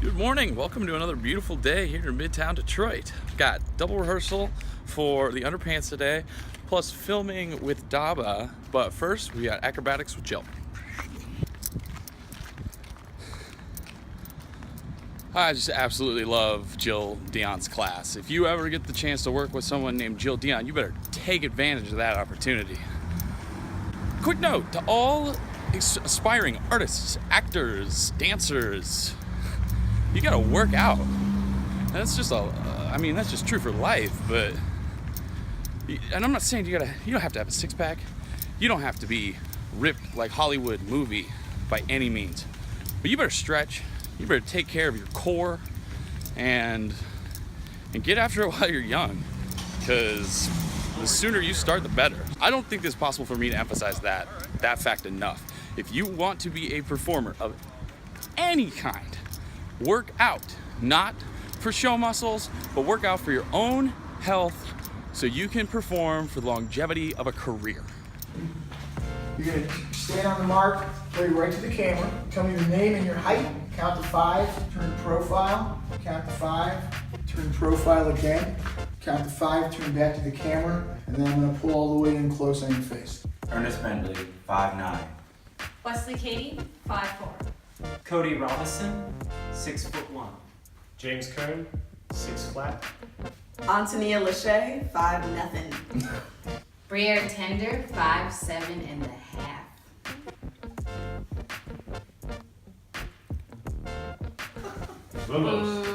Good morning. Welcome to another beautiful day here in Midtown Detroit. Got double rehearsal for the underpants today, plus filming with Daba. But first, we got acrobatics with Jill. I just absolutely love Jill Dion's class. If you ever get the chance to work with someone named Jill Dion, you better take advantage of that opportunity. Quick note to all aspiring artists, actors, dancers, you gotta work out. That's just that's just true for life, but, and I'm not saying you don't have to have a six pack. You don't have to be ripped like Hollywood movie by any means, but you better stretch. You better take care of your core and get after it while you're young, because the sooner you start, the better. I don't think it's possible for me to emphasize that fact enough. If you want to be a performer of any kind, work out, not for show muscles, but work out for your own health so you can perform for the longevity of a career. You're gonna stand on the mark, play right to the camera, tell me your name and your height, count to 5, turn profile, count to 5, turn profile again, count to 5, turn back to the camera, and then I'm gonna pull all the way in close on your face. Ernest Bentley, 5'9". Wesley Katie, 5'4". Cody Robison, 6'1". James Kern, 6 flat. Antonia Lachey, 5'0". Breayre Tender, 5'7.5". Almost.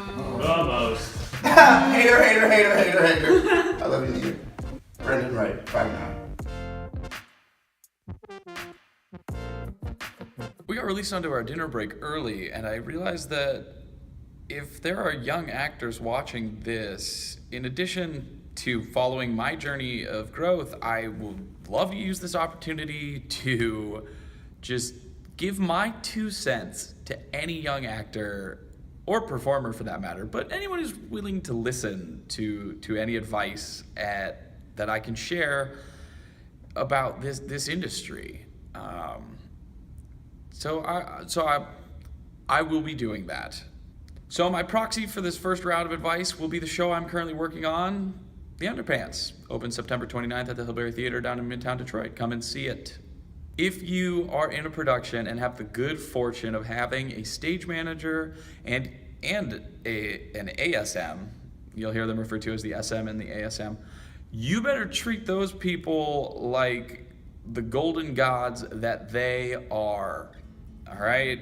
Hater. I love you, Leader. Brendan Wright, 5'9". We got released onto our dinner break early, and I realized that if there are young actors watching this, in addition to following my journey of growth, I would love to use this opportunity to just give my 2 cents to any young actor or performer for that matter, but anyone who's willing to listen to any advice that I can share about this industry. So I will be doing that. So my proxy for this first round of advice will be the show I'm currently working on, The Underpants. Opens September 29th at the Breayre Tender down in Midtown Detroit. Come and see it. If you are in a production and have the good fortune of having a stage manager and an ASM, you'll hear them referred to as the SM and the ASM, you better treat those people like the golden gods that they are. All right,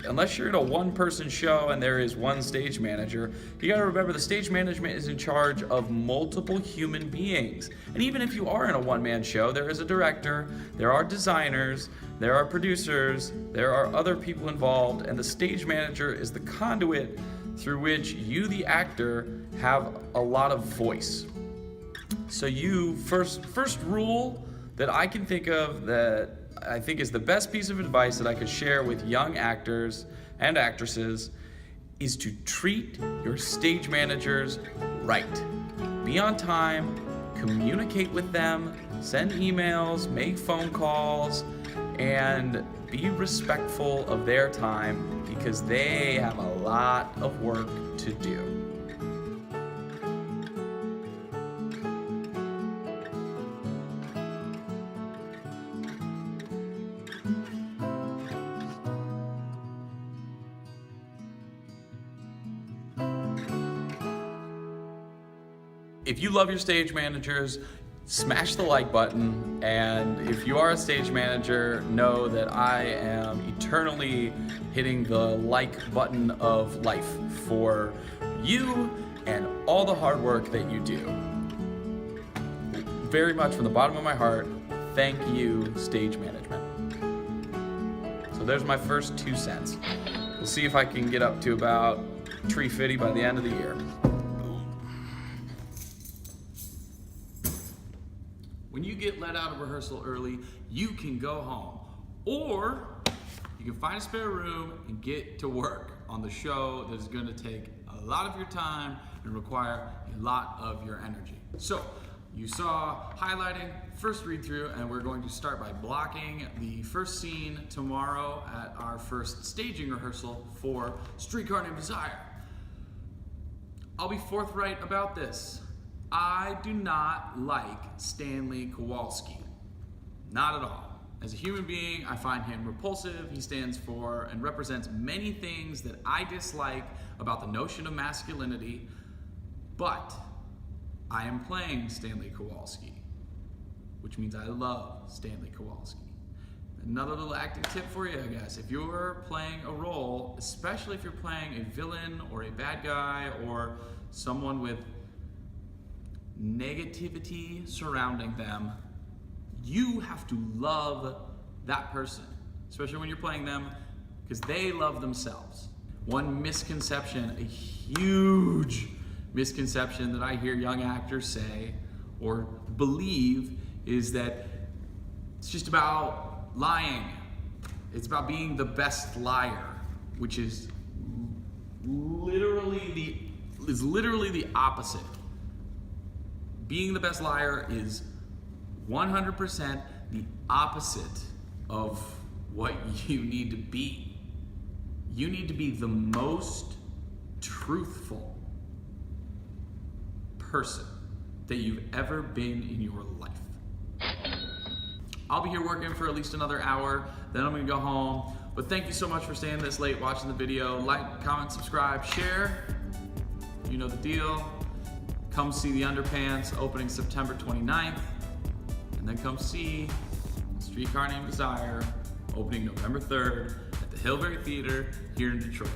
unless you're in a one-person show and there is one stage manager, you gotta remember the stage management is in charge of multiple human beings. And even if you are in a one-man show, there is a director, there are designers, there are producers, there are other people involved, and the stage manager is the conduit through which you, the actor, have a lot of voice. So you, first rule that I can think of that I think is the best piece of advice that I could share with young actors and actresses is to treat your stage managers right. Be on time, communicate with them, send emails, make phone calls, and be respectful of their time because they have a lot of work to do. If you love your stage managers, smash the like button, and if you are a stage manager, know that I am eternally hitting the like button of life for you and all the hard work that you do. Very much from the bottom of my heart, thank you, stage management. So there's my first 2 cents. We'll see if I can get up to about $3.50 by the end of the year. When you get let out of rehearsal early, you can go home. Or you can find a spare room and get to work on the show that is going to take a lot of your time and require a lot of your energy. So you saw highlighting, first read through, and we're going to start by blocking the first scene tomorrow at our first staging rehearsal for Streetcar Named Desire. I'll be forthright about this. I do not like Stanley Kowalski. Not at all. As a human being, I find him repulsive. He stands for and represents many things that I dislike about the notion of masculinity, but I am playing Stanley Kowalski, which means I love Stanley Kowalski. Another little acting tip for you, I guess. If you're playing a role, especially if you're playing a villain or a bad guy or someone with negativity surrounding them, you have to love that person, especially when you're playing them, because they love themselves. One misconception, a huge misconception that I hear young actors say or believe is that it's just about lying. It's about being the best liar, which is literally the opposite. Being the best liar is 100% the opposite of what you need to be. You need to be the most truthful person that you've ever been in your life. I'll be here working for at least another hour, then I'm gonna go home. But thank you so much for staying this late watching the video. Like, comment, subscribe, share. You know the deal. Come see the Underpants opening September 29th. And then come see Streetcar Named Desire opening November 3rd at the Hillberry Theater here in Detroit.